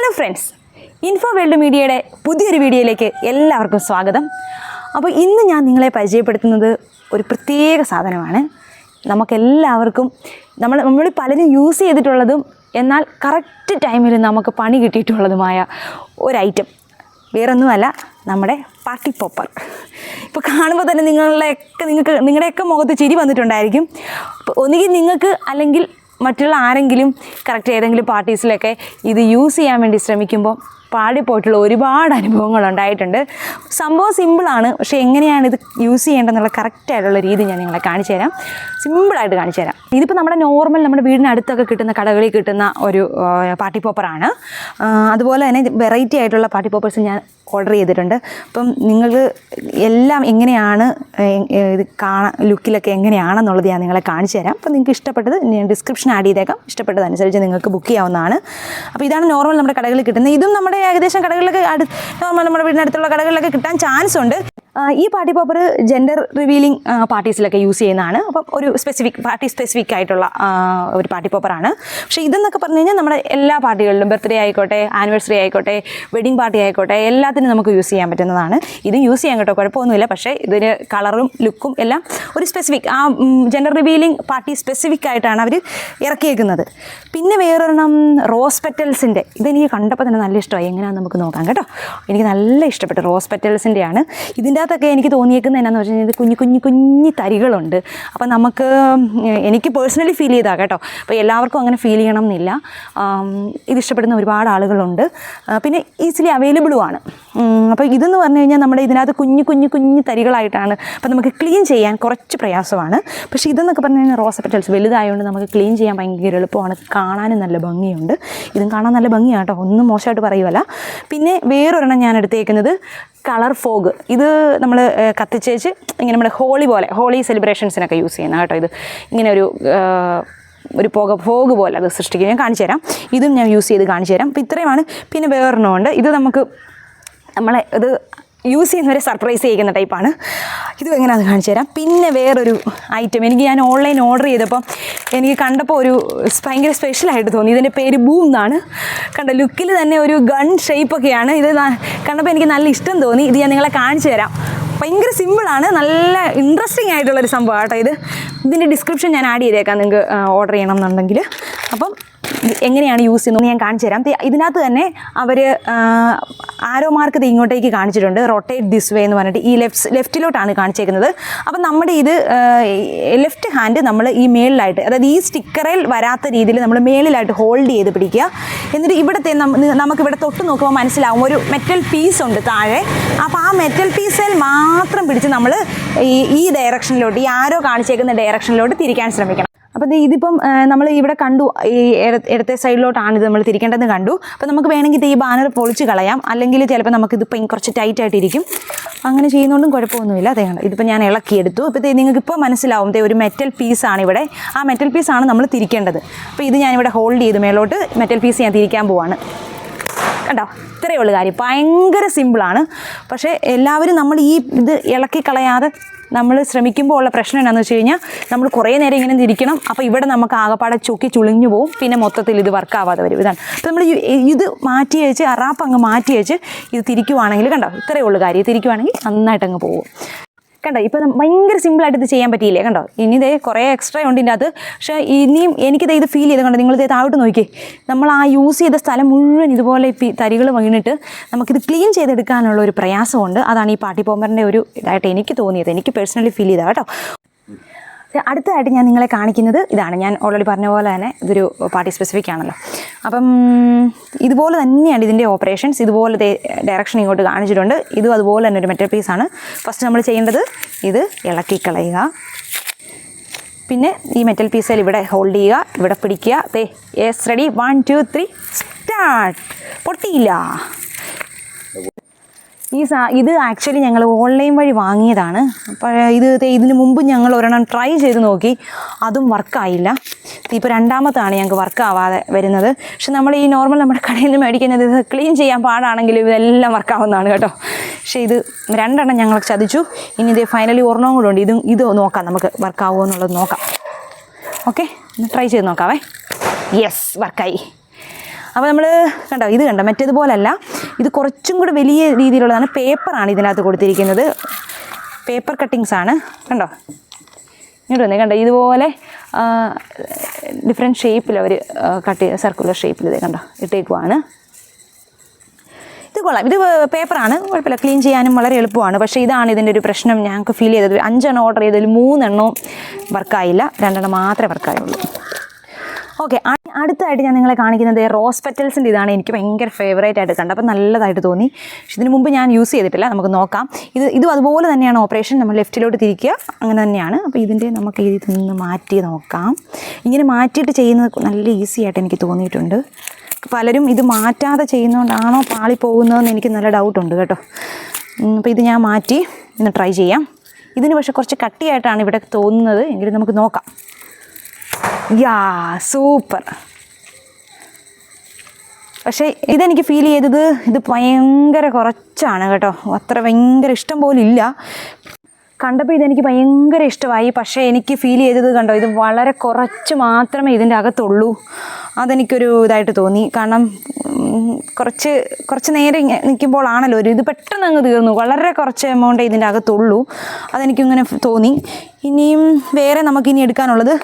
Hello friends, info world മീഡിയയുടെ പുതിയൊരു വീഡിയോയിലേക്ക് എല്ലാവർക്കും സ്വാഗതം. അപ്പോൾ ഇന്ന് ഞാൻ നിങ്ങളെ പരിചയപ്പെടുത്തുന്നത് ഒരു പ്രത്യേക സാധനമാണ്. നമുക്കെല്ലാവർക്കും നമ്മൾ പലരും യൂസ് ചെയ്തിട്ടുള്ളതും എന്നാൽ കറക്റ്റ് ടൈമിൽ നമുക്ക് പണി കിട്ടിയിട്ടുള്ളതുമായ ഒരു ഐറ്റം വേറൊന്നുമല്ല, നമ്മുടെ പാർട്ടി പോപ്പർ. ഇപ്പോൾ കാണുമ്പോൾ തന്നെ നിങ്ങളുടെയൊക്കെ മുഖത്ത് ചിരി വന്നിട്ടുണ്ടായിരിക്കും. ഒന്നുകിൽ നിങ്ങൾക്ക് അല്ലെങ്കിൽ മറ്റുള്ള ആരെങ്കിലും കറക്റ്റ് ഏതെങ്കിലും പാർട്ടീസിലൊക്കെ ഇത് യൂസ് ചെയ്യാൻ വേണ്ടി ശ്രമിക്കുമ്പോൾ പാടിപ്പോയിട്ടുള്ള ഒരുപാട് അനുഭവങ്ങൾ ഉണ്ടായിട്ടുണ്ട്. സംഭവം സിമ്പിളാണ്, പക്ഷേ എങ്ങനെയാണ് ഇത് യൂസ് ചെയ്യേണ്ടതെന്നുള്ള കറക്റ്റായിട്ടുള്ള രീതി ഞാൻ നിങ്ങളെ കാണിച്ചു തരാം. സിമ്പിളായിട്ട് കാണിച്ചു തരാം. ഇതിപ്പോൾ നമ്മുടെ വീടിനടുത്തൊക്കെ കിട്ടുന്ന കടകളിൽ കിട്ടുന്ന ഒരു പാർട്ടി പോപ്പറാണ്. അതുപോലെ തന്നെ വെറൈറ്റി ആയിട്ടുള്ള പാർട്ടി പോപ്പേഴ്സ് ഞാൻ ഓർഡർ ചെയ്തിട്ടുണ്ട്. അപ്പം നിങ്ങൾക്ക് എല്ലാം എങ്ങനെയാണ് ഇത് ലുക്കിലൊക്കെ എങ്ങനെയാണെന്നുള്ളത് ഞാൻ നിങ്ങളെ കാണിച്ചു തരാം. അപ്പോൾ നിങ്ങൾക്ക് ഇഷ്ടപ്പെട്ടത് ഞാൻ ഡിസ്ക്രിപ്ഷൻ ആഡ് ചെയ്തേക്കാം. ഇഷ്ടപ്പെട്ടതനുസരിച്ച് നിങ്ങൾക്ക് ബുക്ക് ചെയ്യാവുന്നതാണ്. അപ്പോൾ ഇതാണ് നോർമൽ നമ്മുടെ കടകളിൽ കിട്ടുന്നത്. ഇതും നമ്മുടെ ഏകദേശം കടകളിലൊക്കെ നോർമൽ നമ്മുടെ വീടിനടുത്തുള്ള കടകളിലൊക്കെ കിട്ടാൻ ചാൻസ് ഉണ്ട്. ഈ പാർട്ടി പോപ്പർ ജെൻഡർ റിവീലിംഗ് പാർട്ടീസിലൊക്കെ യൂസ് ചെയ്യുന്നതാണ്. അപ്പം ഒരു പാർട്ടി സ്പെസിഫിക് ആയിട്ടുള്ള ഒരു പാർട്ടി പോപ്പറാണ്. പക്ഷേ ഇതെന്നൊക്കെ പറഞ്ഞു കഴിഞ്ഞാൽ നമ്മുടെ എല്ലാ പാർട്ടികളിലും, ബർത്ത്ഡേ ആയിക്കോട്ടെ, ആനിവേഴ്സറി ആയിക്കോട്ടെ, വെഡിങ് പാർട്ടി ആയിക്കോട്ടെ, എല്ലാത്തിനും നമുക്ക് യൂസ് ചെയ്യാൻ പറ്റുന്നതാണ്. ഇത് യൂസ് ചെയ്യാൻ കേട്ടോ, കുഴപ്പമൊന്നുമില്ല. പക്ഷേ ഇതിന് കളറും ലുക്കും എല്ലാം ഒരു specific gender revealing party specific ആയിട്ടാണ് അവർ ഇറക്കിയേക്കുന്നത്. പിന്നെ വേറൊരെണ്ണം റോസ് പെറ്റൽസിൻ്റെ, ഇതെനിക്ക് കണ്ടപ്പോൾ തന്നെ നല്ല ഇഷ്ടമായി. എങ്ങനെയാണെന്ന് നമുക്ക് നോക്കാം കേട്ടോ. എനിക്ക് നല്ല ഇഷ്ടപ്പെട്ടു. റോസ് പെറ്റൽസിൻ്റെയാണ്. ഇതിൻ്റെ അകത്തൊക്കെ എനിക്ക് തോന്നിയേക്കുന്നത് എന്നാന്ന് വെച്ച് കഴിഞ്ഞാൽ ഇത് കുഞ്ഞി തരികളുണ്ട്. അപ്പം എനിക്ക് പേഴ്സണലി ഫീൽ ചെയ്താൽ കേട്ടോ. അപ്പോൾ എല്ലാവർക്കും അങ്ങനെ ഫീൽ ചെയ്യണം എന്നില്ല. ഇത് ഇഷ്ടപ്പെടുന്ന ഒരുപാട് ആളുകളുണ്ട്. പിന്നെ ഈസിലി അവൈലബിളുമാണ്. അപ്പോൾ ഇതെന്ന് പറഞ്ഞു കഴിഞ്ഞാൽ നമ്മുടെ ഇതിനകത്ത് കുഞ്ഞു തരികളായിട്ടാണ്. അപ്പോൾ നമുക്ക് ക്ലീൻ ചെയ്യാൻ കുറച്ച് പ്രയാസമാണ്. പക്ഷേ ഇതെന്നൊക്കെ പറഞ്ഞു കഴിഞ്ഞാൽ റോസ് പെറ്റൽസ് വലുതായതുകൊണ്ട് നമുക്ക് ക്ലീൻ ചെയ്യാൻ ഭയങ്കര എളുപ്പമാണ്. കാണാനും നല്ല ഭംഗിയുണ്ട്. ഇതും കാണാൻ നല്ല ഭംഗിയാണ് കേട്ടോ, ഒന്നും മോശമായിട്ട് പറയുമല്ല. പിന്നെ വേറൊരെണ്ണം ഞാൻ എടുത്തേക്കുന്നത് കളർ ഫോഗ്. ഇത് നമ്മൾ കത്തിച്ചേച്ച് ഇങ്ങനെ നമ്മുടെ ഹോളി സെലിബ്രേഷൻസിനൊക്കെ യൂസ് ചെയ്യുന്ന കേട്ടോ. ഇത് ഇങ്ങനെ ഒരു ഫോഗ് പോലെ അത് സൃഷ്ടിക്കുക. ഞാൻ കാണിച്ചു തരാം. ഇതും ഞാൻ യൂസ് ചെയ്ത് കാണിച്ചു തരാം. അപ്പോൾ ഇത്രയുമാണ്. പിന്നെ വേറൊരെണ്ണമുണ്ട്. ഇത് ഇത് യൂസ് ചെയ്യുന്നവരെ സർപ്രൈസ് ചെയ്യുന്ന ടൈപ്പാണ്. ഇതും എങ്ങനെയാണെന്ന് കാണിച്ചു തരാം. പിന്നെ വേറൊരു ഐറ്റം ഞാൻ ഓൺലൈൻ ഓർഡർ ചെയ്തപ്പം എനിക്ക് കണ്ടപ്പോൾ ഭയങ്കര സ്പെഷ്യലായിട്ട് തോന്നി. ഇതിൻ്റെ പേര് ബൂം എന്നാണ്. കണ്ടോ, ലുക്കിൽ തന്നെ ഒരു ഗൺ ഷേപ്പൊക്കെയാണ്. ഇത് കണ്ടപ്പോൾ എനിക്ക് നല്ല ഇഷ്ടം തോന്നി. ഇത് ഞാൻ നിങ്ങളെ കാണിച്ചു തരാം. ഭയങ്കര സിമ്പിളാണ്, നല്ല ഇൻട്രസ്റ്റിംഗ് ആയിട്ടുള്ളൊരു സംഭവം കേട്ടോ. ഇതിൻ്റെ ഡിസ്ക്രിപ്ഷൻ ഞാൻ ആഡ് ചെയ്തേക്കാം നിങ്ങൾക്ക് ഓർഡർ ചെയ്യണം എന്നുണ്ടെങ്കിൽ. അപ്പം എങ്ങനെയാണ് യൂസ് ചെയ്യുന്നത് ഞാൻ കാണിച്ചു തരാം. ഇതിനകത്ത് തന്നെ അവർ ആരോ മാർക്ക് ഇങ്ങോട്ടേക്ക് കാണിച്ചിട്ടുണ്ട്. റൊട്ടേറ്റ് ദിസ് വേ എന്ന് പറഞ്ഞിട്ട് ഈ ലെഫ്റ്റിലോട്ടാണ് കാണിച്ചേക്കുന്നത്. അപ്പം നമ്മുടെ ഇത് ലെഫ്റ്റ് ഹാൻഡ് നമ്മൾ ഈ മേളിലായിട്ട്, അതായത് ഈ സ്റ്റിക്കറിൽ വരാത്ത രീതിയിൽ നമ്മൾ മേളിലായിട്ട് ഹോൾഡ് ചെയ്ത് പിടിക്കുക. എന്നിട്ട് ഇവിടുത്തെ നമുക്കിവിടെ തൊട്ട് നോക്കുമ്പോൾ മനസ്സിലാവും ഒരു മെറ്റൽ പീസ് ഉണ്ട് താഴെ. അപ്പോൾ ആ മെറ്റൽ പീസിൽ മാത്രം പിടിച്ച് നമ്മൾ ഈ ഡയറക്ഷനിലോട്ട്, ഈ ആരോ കാണിച്ചേക്കുന്ന ഡയറക്ഷനിലോട്ട് തിരിക്കാൻ ശ്രമിക്കണം. അപ്പോൾ ഇതിപ്പം നമ്മൾ ഇവിടെ കണ്ടു, ഈ ഇടത്തെ സൈഡിലോട്ടാണ് ഇത് നമ്മൾ തിരിക്കേണ്ടതെന്ന് കണ്ടു. അപ്പോൾ നമുക്ക് വേണമെങ്കിൽ ഈ ബാനർ പൊളിച്ച് കളയാം, അല്ലെങ്കിൽ ചിലപ്പോൾ നമുക്കിതിപ്പം കുറച്ച് ടൈറ്റായിട്ടിരിക്കും. അങ്ങനെ ചെയ്യുന്നതുകൊണ്ടും കുഴപ്പമൊന്നുമില്ല. ഇതിപ്പോൾ ഞാൻ ഇളക്കിയെടുത്തു. അപ്പോൾ നിങ്ങൾക്കിപ്പോൾ മനസ്സിലാവും ഒരു മെറ്റൽ പീസാണ് ഇവിടെ. ആ മെറ്റൽ പീസാണ് നമ്മൾ തിരിക്കേണ്ടത്. അപ്പോൾ ഇത് ഞാനിവിടെ ഹോൾഡ് ചെയ്ത് മേലോട്ട് മെറ്റൽ പീസ് ഞാൻ തിരിക്കാൻ പോവാണ്. കണ്ടോ, ഇത്രയേ ഉള്ളൂ കാര്യം. ഭയങ്കര സിമ്പിളാണ്. പക്ഷേ എല്ലാവരും നമ്മൾ ഇത് ഇളക്കി കളയാതെ നമ്മൾ ശ്രമിക്കുമ്പോൾ ഉള്ള പ്രശ്നം എന്താണെന്ന് വെച്ച് കഴിഞ്ഞാൽ നമ്മൾ കുറേ നേരം ഇങ്ങനെ തിരിക്കണം. അപ്പോൾ ഇവിടെ നമുക്ക് ആകപ്പാടെ ചുളിഞ്ഞു പോവും. പിന്നെ മൊത്തത്തിൽ ഇത് വർക്കാവാതെ വരും. ഇതാണ്. അപ്പോൾ നമ്മൾ ഇത് മാറ്റി വെച്ച് റാപ്പ് അങ്ങ് മാറ്റി വെച്ച് ഇത് തിരിക്കുവാണെങ്കിൽ കണ്ടോ, ഇത്രയേ ഉള്ളൂ കാര്യം. തിരിക്കുവാണെങ്കിൽ നന്നായിട്ടങ്ങ് പോകും. കണ്ടോ, ഇപ്പം ഭയങ്കര സിമ്പിളായിട്ട് ഇത് ചെയ്യാൻ പറ്റിയില്ലേ. കണ്ടോ, ഇനി കുറേ എക്സ്ട്രാ ഉണ്ട് ഇതിൻ്റെ അകത്ത്. പക്ഷേ ഇനിയും ഇത് ഫീൽ ചെയ്ത് കണ്ടോ, നിങ്ങളിത് താഴോട്ട് നോക്കി. നമ്മൾ ആ യൂസ് ചെയ്ത സ്ഥലം മുഴുവൻ ഇതുപോലെ തരികൾ വീണിട്ട് നമുക്കിത് ക്ലീൻ ചെയ്തെടുക്കാനുള്ള ഒരു പ്രയാസമുണ്ട്. അതാണ് ഈ പാർട്ടി പോപ്പറിൻ്റെ ഒരു ഇതായിട്ട് എനിക്ക് തോന്നിയത്. എനിക്ക് പേഴ്സണലി ഫീൽ ചെയ്താൽ കേട്ടോ. അടുത്തതായിട്ട് ഞാൻ നിങ്ങളെ കാണിക്കുന്നത് ഇതാണ്. ഞാൻ ഓൾറെഡി പറഞ്ഞ പോലെ തന്നെ ഇതൊരു പാർട്ടി സ്പെസിഫിക് ആണല്ലോ. അപ്പം ഇതുപോലെ തന്നെയാണ് ഇതിൻ്റെ ഓപ്പറേഷൻസ്. ഇതുപോലെ ഡയറക്ഷൻ ഇങ്ങോട്ട് കാണിച്ചിട്ടുണ്ട്. ഇതും അതുപോലെ തന്നെ ഒരു മെറ്റൽ പീസാണ്. ഫസ്റ്റ് നമ്മൾ ചെയ്യേണ്ടത് ഇത് ഇളക്കി കളയുക. പിന്നെ ഈ മെറ്റൽ പീസിൽ ഇവിടെ ഹോൾഡ് ചെയ്യുക, ഇവിടെ പിടിക്കുക. Yes, ready, 1 2 3 start. പൊട്ടിയില്ല. ഇത് ആക്ച്വലി ഞങ്ങൾ ഓൺലൈൻ വഴി വാങ്ങിയതാണ്. അപ്പോൾ ഇതിന് മുമ്പ് ഞങ്ങൾ ഒരെണ്ണം ട്രൈ ചെയ്ത് നോക്കി, അതും വർക്കായില്ല. ഇപ്പോൾ രണ്ടാമത്താണ് ഞങ്ങൾക്ക് വർക്കാവാതെ വരുന്നത്. പക്ഷെ നമ്മൾ ഈ നോർമൽ നമ്മുടെ കടയിൽ നിന്ന് മേടിക്കുന്നത് ഇത് ക്ലീൻ ചെയ്യാൻ പാടാണെങ്കിലും ഇതെല്ലാം വർക്കാവുന്നതാണ് കേട്ടോ. പക്ഷേ ഇത് രണ്ടെണ്ണം ഞങ്ങൾ ചതിച്ചു. ഇനി ഫൈനലി ഒരെണ്ണം കൂടെ ഉണ്ട്. ഇത് നോക്കാം, നമുക്ക് വർക്കാവുമോ എന്നുള്ളത് നോക്കാം. ഓക്കെ, ട്രൈ ചെയ്ത് നോക്കാവേ. യെസ്, വർക്കായി. അപ്പോൾ നമ്മൾ കണ്ടോ, ഇത് കണ്ടോ, മറ്റേതുപോലല്ല, ഇത് കുറച്ചും കൂടി വലിയ രീതിയിലുള്ളതാണ്. പേപ്പറാണ് ഇതിനകത്ത് കൊടുത്തിരിക്കുന്നത്, പേപ്പർ കട്ടിങ്സ് ആണ്. കണ്ടോ, ഇങ്ങോട്ട് വന്നേ, കണ്ടോ, ഇതുപോലെ ഡിഫറെൻറ്റ് ഷേപ്പിൽ അവർ കട്ട് ചെയ്ത് സർക്കുലർ ഷേപ്പിൽ ഇത് കണ്ടോ ഇട്ടേക്കുവാണ്. ഇത് കൊള്ളാം, ഇത് പേപ്പറാണ്, കുഴപ്പമില്ല, ക്ലീൻ ചെയ്യാനും വളരെ എളുപ്പമാണ്. പക്ഷേ ഇതാണ് ഇതിൻ്റെ ഒരു പ്രശ്നം ഞങ്ങൾക്ക് ഫീൽ ചെയ്തത്. 5 എണ്ണം ഓർഡർ ചെയ്തതിൽ 3 എണ്ണവും വർക്കായില്ല, 2 എണ്ണം മാത്രമേ വർക്കായുള്ളൂ. ഓക്കെ, അടുത്തതായിട്ട് ഞാൻ നിങ്ങളെ കാണിക്കുന്നത് റോസ് പെറ്റൽസിൻ്റെ ഇതാണ്. എനിക്ക് ഭയങ്കര ഫേവറേറ്റ് ആയിട്ട് കണ്ടു, അപ്പോൾ നല്ലതായിട്ട് തോന്നി. പക്ഷെ ഇതിന് മുമ്പ് ഞാൻ യൂസ് ചെയ്തിട്ടില്ല, നമുക്ക് നോക്കാം. ഇതും അതുപോലെ തന്നെയാണ് ഓപ്പറേഷൻ, നമ്മൾ ലെഫ്റ്റിലോട്ട് തിരിക്കുക, അങ്ങനെ തന്നെയാണ്. അപ്പോൾ ഇതിൻ്റെ നമുക്ക് ഇതിൽ നിന്ന് മാറ്റി നോക്കാം. ഇങ്ങനെ മാറ്റിയിട്ട് ചെയ്യുന്നത് നല്ല ഈസി ആയിട്ട് എനിക്ക് തോന്നിയിട്ടുണ്ട്. പലരും ഇത് മാറ്റാതെ ചെയ്യുന്നതുകൊണ്ടാണോ പാളി പോകുന്നതെന്ന് എനിക്ക് നല്ല ഡൗട്ടുണ്ട് കേട്ടോ. അപ്പോൾ ഇത് ഞാൻ മാറ്റി ഇന്ന് ട്രൈ ചെയ്യാം. ഇതിന് പക്ഷേ കുറച്ച് കട്ടിയായിട്ടാണ് ഇവിടെ തോന്നുന്നത്, എങ്കിലും നമുക്ക് നോക്കാം. യാ, സൂപ്പർ. പക്ഷേ ഇതെനിക്ക് ഫീൽ ചെയ്തത് ഇത് ഭയങ്കര കുറച്ചാണ് കേട്ടോ, അത്ര ഭയങ്കര ഇഷ്ടം പോലും ഇല്ല. കണ്ടപ്പോൾ ഇതെനിക്ക് ഭയങ്കര ഇഷ്ടമായി. പക്ഷേ എനിക്ക് ഫീൽ ചെയ്തത് കണ്ടോ, ഇത് വളരെ കുറച്ച് മാത്രമേ ഇതിൻ്റെ അകത്തുള്ളൂ. അതെനിക്കൊരു ഇതായിട്ട് തോന്നി. കാരണം കുറച്ച് നേരം നിൽക്കുമ്പോഴാണല്ലോ ഇത് പെട്ടെന്ന് അങ്ങ് തീർന്നു. വളരെ കുറച്ച് എമൗണ്ടേ ഇതിൻ്റെ അകത്തുള്ളൂ, അതെനിക്കിങ്ങനെ തോന്നി. ഇനിയും വേറെ നമുക്കിനി എടുക്കാനുള്ളത്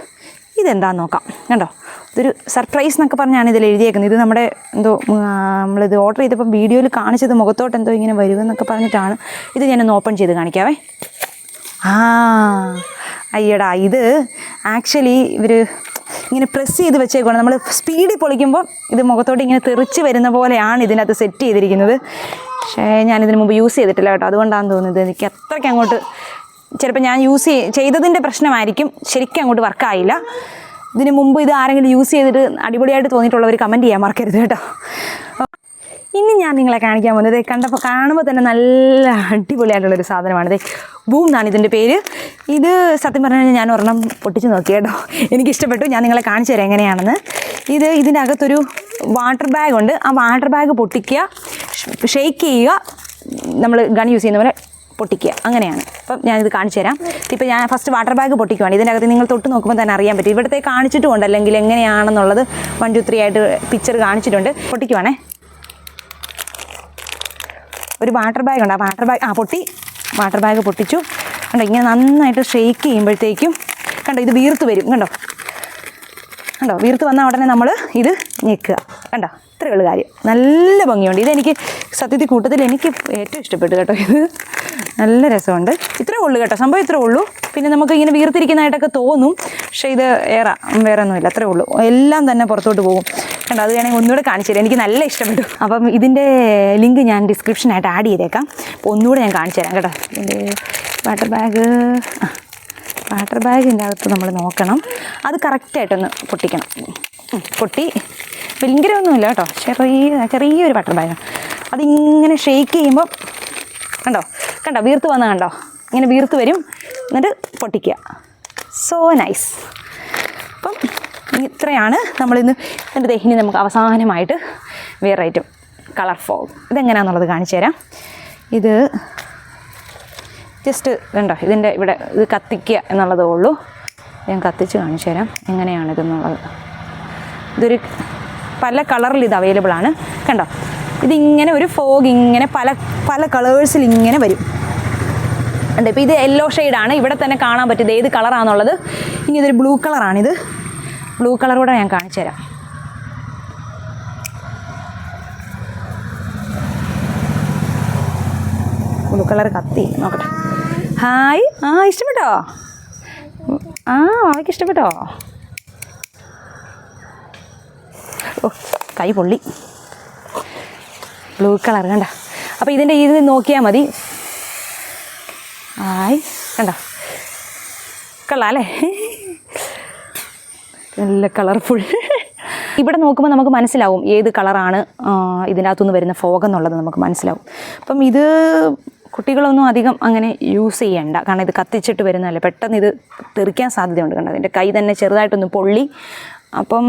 ഇതെന്താണെന്ന് നോക്കാം. കണ്ടോ, ഇതൊരു സർപ്രൈസ് എന്നൊക്കെ പറഞ്ഞാണ് ഇതിൽ എഴുതിയേക്കുന്നത്. ഇത് നമ്മുടെ എന്തോ നമ്മളിത് ഓർഡർ ചെയ്തപ്പോൾ വീഡിയോയിൽ കാണിച്ചത് മുഖത്തോട്ട് എന്തോ ഇങ്ങനെ വരുമെന്നൊക്കെ പറഞ്ഞിട്ടാണ്. ഇത് ഞാനൊന്ന് ഓപ്പൺ ചെയ്ത് കാണിക്കാവേ. അയ്യടാ, ഇത് ആക്ച്വലി ഇവർ ഇങ്ങനെ പ്രസ് ചെയ്ത് വെച്ചേക്കണം. നമ്മൾ സ്പീഡിൽ പൊളിക്കുമ്പോൾ ഇത് മുഖത്തോട്ട് ഇങ്ങനെ തെറിച്ച് വരുന്ന പോലെയാണ് ഇതിനകത്ത് സെറ്റ് ചെയ്തിരിക്കുന്നത്. പക്ഷേ ഞാനിതിന് മുമ്പ് യൂസ് ചെയ്തിട്ടില്ല കേട്ടോ, അതുകൊണ്ടാണെന്ന് തോന്നുന്നത്. എനിക്ക് അത്രയ്ക്ക് അങ്ങോട്ട്, ചിലപ്പോൾ ഞാൻ ചെയ്തതിൻ്റെ പ്രശ്നമായിരിക്കും, ശരിക്കും അങ്ങോട്ട് വർക്കായില്ല. ഇതിന് മുമ്പ് ഇത് ആരെങ്കിലും യൂസ് ചെയ്തിട്ട് അടിപൊളിയായിട്ട് തോന്നിയിട്ടുള്ളവർ കമൻറ്റ് ചെയ്യാൻ മറക്കരുത് കേട്ടോ. ഇനി ഞാൻ നിങ്ങളെ കാണിക്കാൻ പോകുന്നത് കാണുമ്പോൾ തന്നെ നല്ല അടിപൊളിയായിട്ടുള്ളൊരു സാധനമാണ്. ബൂം എന്നാണ് ഇതിൻ്റെ പേര്. ഇത് സത്യം പറഞ്ഞാൽ ഞാൻ ഒരെണ്ണം പൊട്ടിച്ച് നോക്കി കേട്ടോ, എനിക്കിഷ്ടപ്പെട്ടു. ഞാൻ നിങ്ങളെ കാണിച്ചു തരാം എങ്ങനെയാണെന്ന്. ഇതിൻ്റെ അകത്തൊരു വാട്ടർ ബാഗ് ഉണ്ട്. ആ വാട്ടർ ബാഗ് പൊട്ടിക്കുക, ഷെയ്ക്ക് ചെയ്യുക, നമ്മൾ ഗൺ യൂസ് ചെയ്യുന്ന പോലെ പൊട്ടിക്കുക, അങ്ങനെയാണ്. അപ്പം ഞാനിത് കാണിച്ചു തരാം. ഇപ്പോൾ ഞാൻ ഫസ്റ്റ് വാട്ടർ ബാഗ് പൊട്ടിക്കുവാണ്. ഇതിൻ്റെ അകത്ത് നിങ്ങൾ തൊട്ട് നോക്കുമ്പോൾ തന്നെ അറിയാൻ പറ്റും. ഇവിടുത്തെ കാണിച്ചിട്ടുമുണ്ട്, അല്ലെങ്കിൽ എങ്ങനെയാണെന്നുള്ളത് 1 2 3 ആയിട്ട് പിക്ചർ കാണിച്ചിട്ടുണ്ട്. പൊട്ടിക്കുവാണേ. ഒരു വാട്ടർ ബാഗ് ഉണ്ട്, ആ വാട്ടർ ബാഗ് വാട്ടർ ബാഗ് പൊട്ടിച്ചു. കണ്ടോ, ഇങ്ങനെ നന്നായിട്ട് ഷെയ്ക്ക് ചെയ്യുമ്പോഴത്തേക്കും കണ്ടോ ഇത് വീർത്ത് വരും. കണ്ടോ വീർത്ത് വന്ന ഉടനെ നമ്മൾ ഇത് ഞെക്കുക. കണ്ടോ, ഇത്രയേ ഉള്ളൂ കാര്യം. നല്ല ഭംഗിയുണ്ട്. ഇതെനിക്ക് സത്യത്തിൽ കൂട്ടത്തിൽ എനിക്ക് ഏറ്റവും ഇഷ്ടപ്പെട്ടു കേട്ടോ. ഇത് നല്ല രസമുണ്ട്. ഇത്രയേ ഉള്ളൂ കേട്ടോ, സംഭവം ഇത്രയേ ഉള്ളൂ. പിന്നെ നമുക്ക് ഇങ്ങനെ വീർത്തിരിക്കുന്നതായിട്ടൊക്കെ തോന്നും, പക്ഷേ ഇത് വേറെ ഒന്നുമില്ല, അത്രയേ ഉള്ളൂ. എല്ലാം തന്നെ പുറത്തോട്ട് പോകും. കണ്ടോ, അത് വേണമെങ്കിൽ ഒന്നുകൂടെ കാണിച്ചു തരാം. എനിക്ക് നല്ല ഇഷ്ടപ്പെട്ടു. അപ്പം ഇതിൻ്റെ ലിങ്ക് ഞാൻ ഡിസ്ക്രിപ്ഷനായിട്ട് ആഡ് ചെയ്തേക്കാം. അപ്പോൾ ഒന്നുകൂടെ ഞാൻ കാണിച്ചു തരാം കേട്ടോ. ഇതിൻ്റെ വാട്ടർ ബാഗിൻ്റെ അകത്ത് നമ്മൾ നോക്കണം, അത് കറക്റ്റായിട്ടൊന്ന് പൊട്ടിക്കണം. പൊട്ടി ഭയങ്കരമൊന്നുമില്ല കേട്ടോ, ചെറിയൊരു വാട്ടർ ബാഗാണ്. അതിങ്ങനെ ഷെയ്ക്ക് ചെയ്യുമ്പോൾ കണ്ടോ വീർത്ത് വന്ന കണ്ടോ, ഇങ്ങനെ വീർത്ത് വരും. എന്നിട്ട് പൊട്ടിക്കുക. So nice. അപ്പം ഇത്രയാണ് നമ്മളിന്ന്. എന്നിട്ട് ഇനി നമുക്ക് അവസാനമായിട്ട് വേറെ ഐറ്റം കളർ ഫോഗ്. ഇതെങ്ങനെയാണെന്നുള്ളത് കാണിച്ചു തരാം. ഇത് ജസ്റ്റ് കണ്ടോ, ഇതിൻ്റെ ഇവിടെ ഇത് കത്തിക്കുക എന്നുള്ളതേ ഉള്ളൂ. ഞാൻ കത്തിച്ച് കാണിച്ചു തരാം എങ്ങനെയാണിതെന്നുള്ളത്. ഇതൊരു പല കളറിൽ ഇത് അവൈലബിൾ ആണ്. കണ്ടോ, ഇതിങ്ങനെ ഒരു ഫോഗ് ഇങ്ങനെ പല കളേഴ്സിൽ ഇങ്ങനെ വരും. ഉണ്ട്. ഇപ്പോൾ ഇത് യെല്ലോ ഷെയ്ഡാണ്. ഇവിടെ തന്നെ കാണാൻ പറ്റും ഏത് കളറാണെന്നുള്ളത്. ഇനി ഇതൊരു ബ്ലൂ കളറാണിത്. ബ്ലൂ കളർ കൂടെ ഞാൻ കാണിച്ചു തരാം. ബ്ലൂ കളർ കത്തി നോക്കട്ടെ. ഹായ്, ഇഷ്ടപ്പെട്ടോ? അവയ്ക്ക് ഇഷ്ടപ്പെട്ടോ? ഓ, കൈ പൊള്ളി. ബ്ലൂ കളർ കണ്ട. അപ്പോൾ ഇതിൻ്റെ ഇത് നോക്കിയാൽ മതി. കണ്ടോ, കൊള്ളാം അല്ലേ? നല്ല കളർഫുൾ. ഇവിടെ നോക്കുമ്പോൾ നമുക്ക് മനസ്സിലാവും ഏത് കളറാണ് ഇതിൻ്റെ അകത്തുനിന്ന് വരുന്ന ഫോഗ് എന്നുള്ളത് നമുക്ക് മനസ്സിലാവും. അപ്പം ഇത് കുട്ടികളൊന്നും അധികം അങ്ങനെ യൂസ് ചെയ്യണ്ട, കാരണം ഇത് കത്തിച്ചിട്ട് വരുന്നതല്ലേ, പെട്ടെന്ന് ഇത് തെറിക്കാൻ സാധ്യതയുണ്ട്. കണ്ടോ, അതിൻ്റെ കൈ തന്നെ ചെറുതായിട്ടൊന്ന് പൊള്ളി. അപ്പം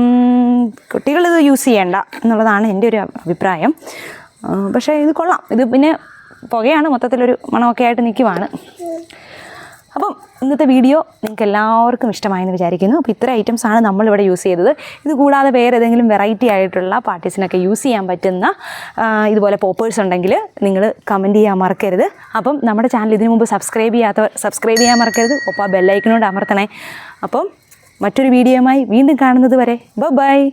കുട്ടികളിത് യൂസ് ചെയ്യണ്ട എന്നുള്ളതാണ് എൻ്റെ ഒരു അഭിപ്രായം. പക്ഷേ ഇത് കൊള്ളാം. ഇത് പിന്നെ പുകയാണ്, മൊത്തത്തിലൊരു മണമൊക്കെ ആയിട്ട് നിൽക്കുവാണ്. അപ്പം ഇന്നത്തെ വീഡിയോ നിങ്ങൾക്ക് എല്ലാവർക്കും ഇഷ്ടമായെന്ന് വിചാരിക്കുന്നു. അപ്പോൾ ഇത്ര ഐറ്റംസാണ് നമ്മളിവിടെ യൂസ് ചെയ്തത്. ഇത് കൂടാതെ വേറെ ഏതെങ്കിലും വെറൈറ്റി ആയിട്ടുള്ള പാർട്ടീസിനൊക്കെ യൂസ് ചെയ്യാൻ പറ്റുന്ന ഇതുപോലെ പോപ്പേഴ്സ് ഉണ്ടെങ്കിൽ നിങ്ങൾ കമൻറ്റ് ചെയ്യാൻ മറക്കരുത്. അപ്പം നമ്മുടെ ചാനൽ ഇതിനു മുമ്പ് സബ്സ്ക്രൈബ് ചെയ്യാൻ മറക്കരുത്. ഒപ്പം ആ ബെല്ലൈക്കനോട് അമർത്തണേ. അപ്പം മറ്റൊരു വീഡിയോയുമായി വീണ്ടും കാണുന്നത് വരെ ബൈ.